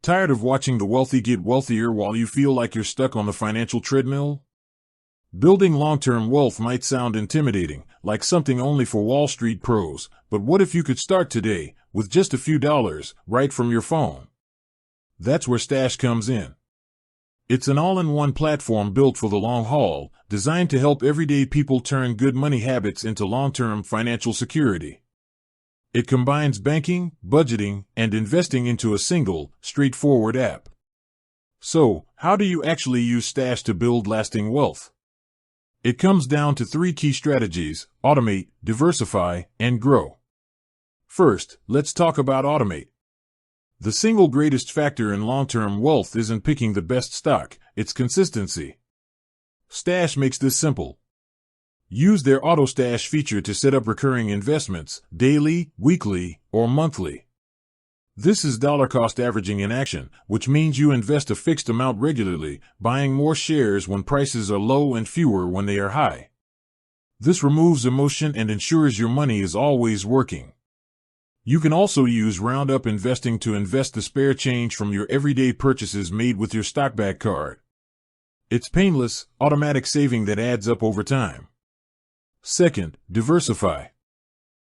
Tired of watching the wealthy get wealthier while you feel like you're stuck on the financial treadmill? Building long-term wealth might sound intimidating, like something only for Wall Street pros, but what if you could start today, with just a few dollars, right from your phone? That's where Stash comes in. It's an all-in-one platform built for the long haul, designed to help everyday people turn good money habits into long-term financial security. It combines banking, budgeting, and investing into a single, straightforward app. So, how do you actually use Stash to build lasting wealth? It comes down to 3 key strategies: automate, diversify, and grow. First, let's talk about automate. The single greatest factor in long-term wealth isn't picking the best stock, it's consistency. Stash makes this simple. Use their Auto Stash feature to set up recurring investments, daily, weekly, or monthly. This is dollar cost averaging in action, which means you invest a fixed amount regularly, buying more shares when prices are low and fewer when they are high. This removes emotion and ensures your money is always working. You can also use roundup investing to invest the spare change from your everyday purchases made with your stockback card. It's painless, automatic saving that adds up over time. Second, diversify.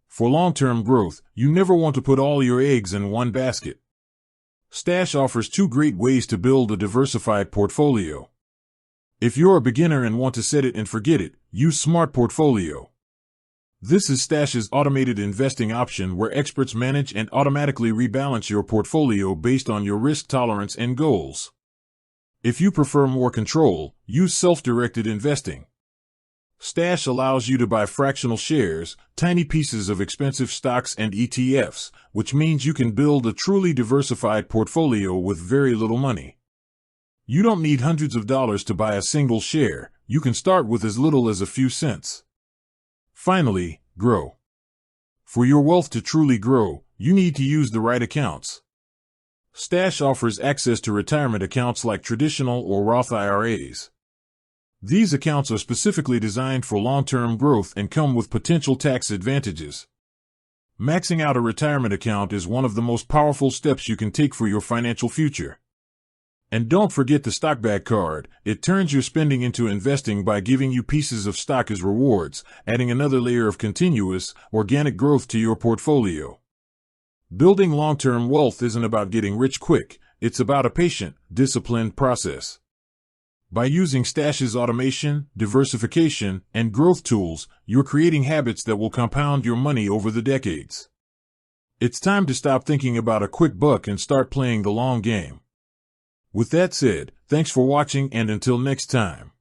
For long-term growth, you never want to put all your eggs in one basket. Stash offers 2 great ways to build a diversified portfolio. If you're a beginner and want to set it and forget it, use Smart Portfolio. This is Stash's automated investing option where experts manage and automatically rebalance your portfolio based on your risk tolerance and goals. If you prefer more control, use self-directed investing. Stash allows you to buy fractional shares, tiny pieces of expensive stocks and ETFs, which means you can build a truly diversified portfolio with very little money. You don't need hundreds of dollars to buy a single share. You can start with as little as a few cents. Finally, grow. For your wealth to truly grow, you need to use the right accounts. Stash offers access to retirement accounts like traditional or Roth IRAs. These accounts are specifically designed for long-term growth and come with potential tax advantages. Maxing out a retirement account is one of the most powerful steps you can take for your financial future. And don't forget the stockback card. It turns your spending into investing by giving you pieces of stock as rewards, adding another layer of continuous, organic growth to your portfolio. Building long-term wealth isn't about getting rich quick. It's about a patient, disciplined process. By using Stash's automation, diversification, and growth tools, you're creating habits that will compound your money over the decades. It's time to stop thinking about a quick buck and start playing the long game. With that said, thanks for watching and until next time.